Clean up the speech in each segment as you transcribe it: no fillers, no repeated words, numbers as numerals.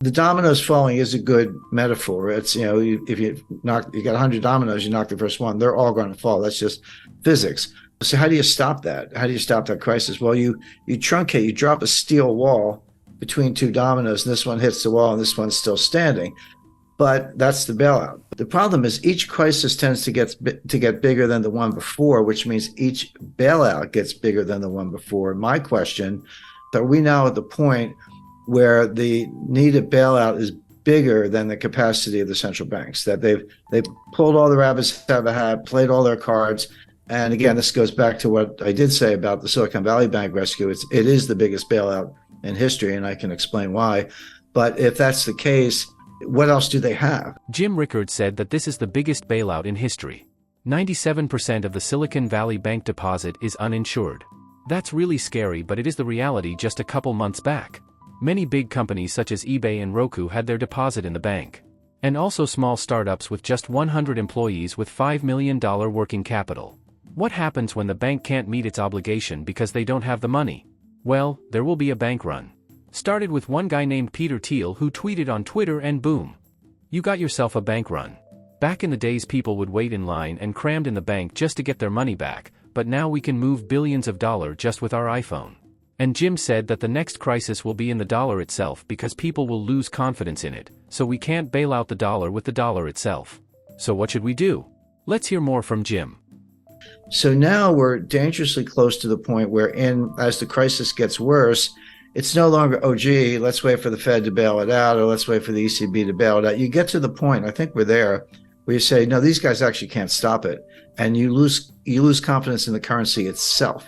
the dominoes falling is a good metaphor. It's, if you got 100 dominoes, you knock the first one, they're all going to fall. That's just physics. So how do you stop that? How do you stop that crisis? Well, you truncate, you drop a steel wall between two dominoes, and this one hits the wall and this one's still standing. But that's the bailout. The problem is each crisis tends to get bigger than the one before, which means each bailout gets bigger than the one before. My question, are we now at the point where the needed bailout is bigger than the capacity of the central banks, that they've pulled all the rabbits out of a hat, played all their cards? And again, this goes back to what I did say about the Silicon Valley Bank rescue. It is the biggest bailout in history, and I can explain why. But if that's the case, what else do they have? Jim Rickards said that this is the biggest bailout in history. 97% of the Silicon Valley Bank deposit is uninsured. That's really scary, but it is the reality just a couple months back. Many big companies such as eBay and Roku had their deposit in the bank. And also small startups with just 100 employees with $5 million working capital. What happens when the bank can't meet its obligation because they don't have the money? Well, there will be a bank run. Started with one guy named Peter Thiel who tweeted on Twitter, and boom. You got yourself a bank run. Back in the days, people would wait in line and crammed in the bank just to get their money back, but now we can move billions of dollars just with our iPhone. And Jim said that the next crisis will be in the dollar itself because people will lose confidence in it, so we can't bail out the dollar with the dollar itself. So what should we do? Let's hear more from Jim. So now we're dangerously close to the point where, as the crisis gets worse, it's no longer, oh, gee, let's wait for the Fed to bail it out, or let's wait for the ECB to bail it out. You get to the point, I think we're there, where you say, no, these guys actually can't stop it. And you lose confidence in the currency itself.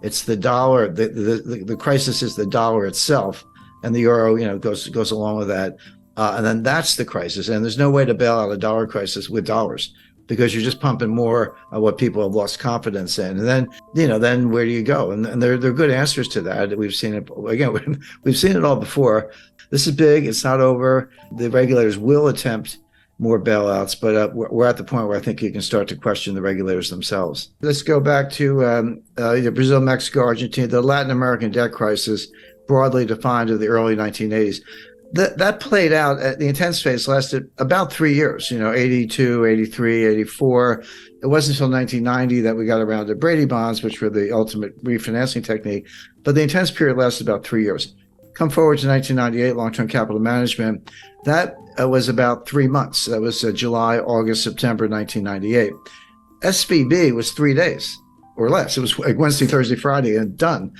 It's the dollar. The crisis is the dollar itself, and the euro, goes along with that. And then that's the crisis. And there's no way to bail out a dollar crisis with dollars, because you're just pumping more of what people have lost confidence in. And then, then where do you go? And there are good answers to that. We've seen it again. We've seen it all before. This is big. It's not over. The regulators will attempt more bailouts, but we're at the point where I think you can start to question the regulators themselves. Let's go back to Brazil, Mexico, Argentina, the Latin American debt crisis, broadly defined of the early 1980s. That played out, the intense phase lasted about 3 years, 82, 83, 84. It wasn't until 1990 that we got around to Brady bonds, which were the ultimate refinancing technique. But the intense period lasted about 3 years. Come forward to 1998, long-term capital management. That was about 3 months. That was July, August, September 1998. SVB was 3 days or less. It was like Wednesday, Thursday, Friday, and done.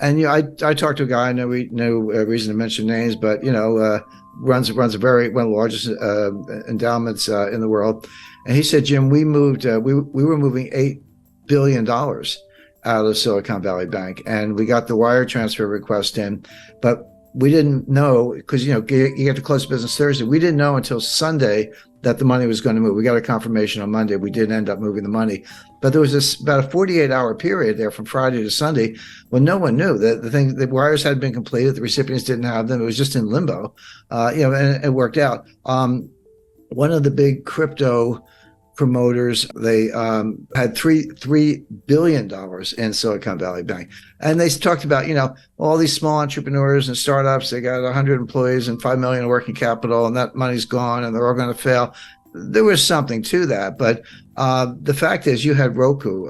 And I talked to a guy. I know no reason to mention names, but runs one of the largest endowments in the world. And he said, Jim, we moved. We were moving $8 billion out of Silicon Valley Bank, and we got the wire transfer request in, but we didn't know, because you get to close business Thursday. We didn't know until Sunday that the money was going to move. We got a confirmation on Monday. We didn't end up moving the money, but there was about a 48-hour period there from Friday to Sunday when no one knew that the wires had been completed. The recipients didn't have them. It was just in limbo, and it worked out. One of the big crypto promoters, they had $3 billion in Silicon Valley Bank. And they talked about, all these small entrepreneurs and startups, they got 100 employees and $5 million in working capital, and that money's gone and they're all going to fail. There was something to that. But the fact is, you had Roku,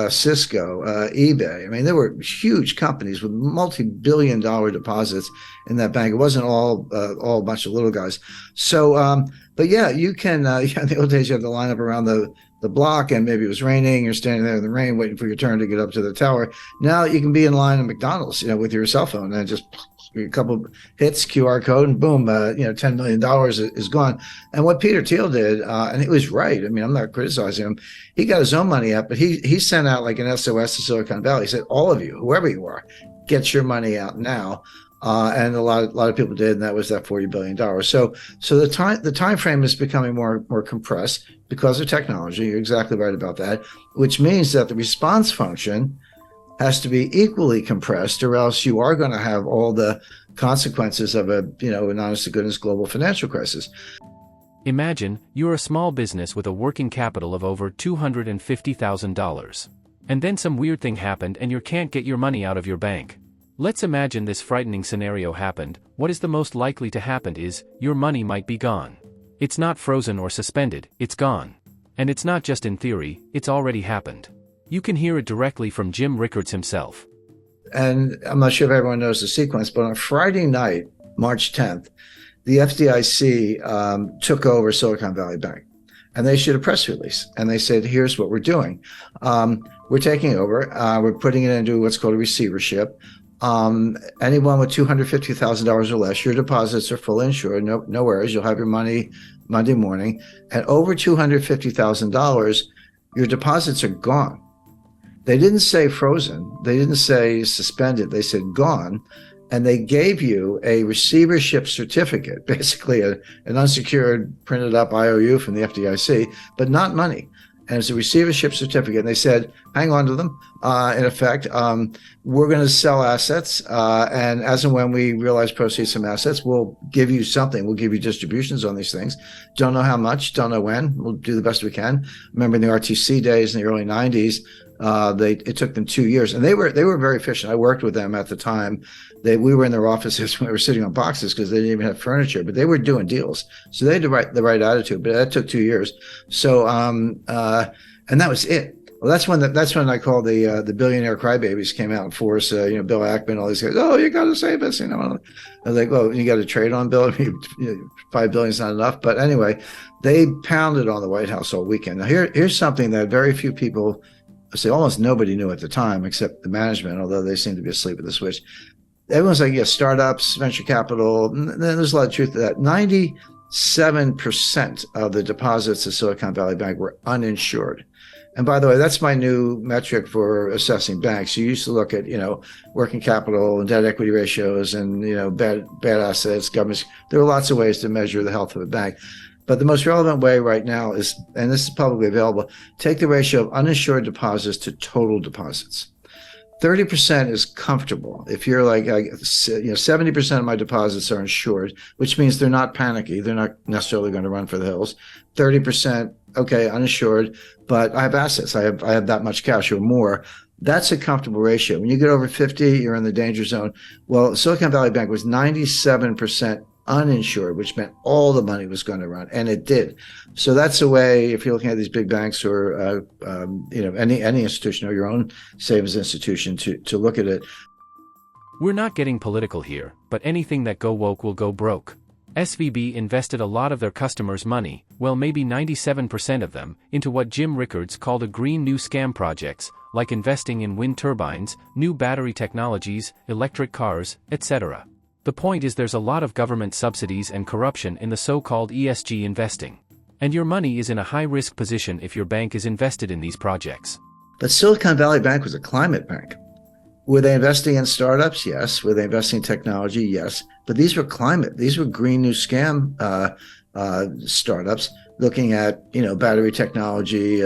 Cisco, eBay. I mean, there were huge companies with multi-billion-dollar deposits in that bank. It wasn't all a bunch of little guys. So, but yeah, you can. In the old days, you had to line up around the block, and maybe it was raining. You're standing there in the rain, waiting for your turn to get up to the tower. Now you can be in line at McDonald's, with your cell phone, and just a couple hits, QR code, and boom, $10 million is gone. And what Peter Thiel did, and he was right. I mean, I'm not criticizing him. He got his own money up, but he sent out like an SOS to Silicon Valley. He said, all of you, whoever you are, get your money out now. And a lot of people did, and that was that $40 billion. So the time frame is becoming more compressed because of technology. You're exactly right about that, which means that the response function has to be equally compressed, or else you are going to have all the consequences of an honest to goodness global financial crisis. Imagine you're a small business with a working capital of over $250,000. And then some weird thing happened and you can't get your money out of your bank. Let's imagine this frightening scenario happened. What is the most likely to happen is, your money might be gone. It's not frozen or suspended, it's gone. And it's not just in theory, it's already happened. You can hear it directly from Jim Rickards himself. And I'm not sure if everyone knows the sequence, but on Friday night, March 10th, the FDIC took over Silicon Valley Bank. And they issued a press release. And they said, here's what we're doing. We're taking over. We're putting it into what's called a receivership. Anyone with $250,000 or less, your deposits are fully insured. No worries. You'll have your money Monday morning. And over $250,000, your deposits are gone. They didn't say frozen. They didn't say suspended. They said gone. And they gave you a receivership certificate, basically an unsecured printed up IOU from the FDIC, but not money. And it's a receivership certificate. And they said, hang on to them. In effect, we're going to sell assets. And as and when we realize proceeds from assets, we'll give you something. We'll give you distributions on these things. Don't know how much, don't know when. We'll do the best we can. Remember in the RTC days in the early 90s, it took them 2 years, and they were very efficient. I worked with them at the time. We were in their offices when we were sitting on boxes because they didn't even have furniture, but they were doing deals. So they had the right attitude, but that took 2 years. So and that was it. Well, that's when I called the billionaire crybabies came out in force. Bill Ackman, all these guys. Oh, you got to save us. I was like, well, you got to trade on Bill. $5 billion is not enough. But anyway, they pounded on the White House all weekend. Now here's something that very few people. Say almost nobody knew at the time except the management, although they seemed to be asleep at the switch. Everyone's like, startups, venture capital. There's a lot of truth to that. 97% of the deposits of Silicon Valley Bank were uninsured. And by the way, that's my new metric for assessing banks. You used to look at, working capital and debt equity ratios and, bad assets, governments. There are lots of ways to measure the health of a bank. But the most relevant way right now is, and this is publicly available, take the ratio of uninsured deposits to total deposits. 30% is comfortable. If you're like, 70% of my deposits are insured, which means they're not panicky. They're not necessarily going to run for the hills. 30%, okay, uninsured, but I have assets. I have that much cash or more. That's a comfortable ratio. When you get over 50, you're in the danger zone. Well, Silicon Valley Bank was 97% uninsured, which meant all the money was going to run, and it did. So that's a way, if you're looking at these big banks or any institution or your own savings institution, to look at it. We're not getting political here, but anything that go woke will go broke. SVB invested a lot of their customers' money, well maybe 97% of them, into what Jim Rickards called a green new scam projects, like investing in wind turbines, new battery technologies, electric cars, etc. The point is there's a lot of government subsidies and corruption in the so-called ESG investing. And your money is in a high-risk position if your bank is invested in these projects. But Silicon Valley Bank was a climate bank. Were they investing in startups? Yes. Were they investing in technology? Yes. But these were climate. These were green new scam startups looking at, battery technology,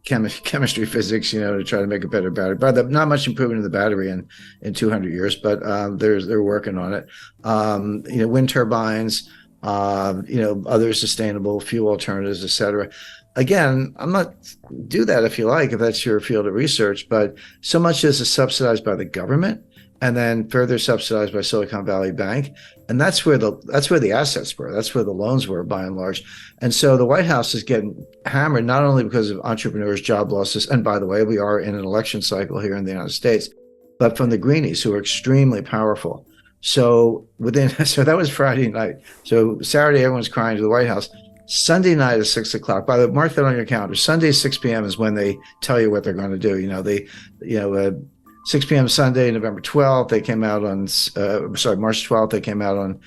chemistry, physics, to try to make a better battery. But not much improvement in the battery in 200 years, but they're working on it. Wind turbines, other sustainable fuel alternatives, et cetera. Again, I'm not do that if you like, if that's your field of research, but so much as is subsidized by the government and then further subsidized by Silicon Valley Bank. And that's where the assets were. That's where the loans were by and large. And so the White House is getting hammered, not only because of entrepreneurs, job losses. And by the way, we are in an election cycle here in the United States, but from the greenies who are extremely powerful. So that was Friday night. So Saturday, everyone's crying to the White House. Sunday night at 6 o'clock. By the way, mark that on your calendar. Sunday, 6 p.m. is when they tell you what they're going to do. 6 p.m. Sunday, November 12th, they came out on, March 12th, they came out on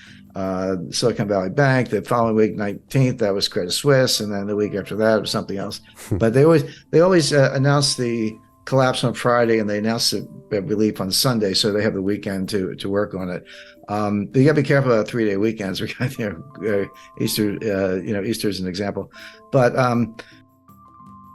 Silicon Valley Bank. The following week, 19th, that was Credit Suisse. And then the week after that, it was something else. But they always announce the collapse on Friday and they announce the relief on Sunday. So they have the weekend to work on it. But you got to be careful about 3-day weekends. Easter, Easter is an example. But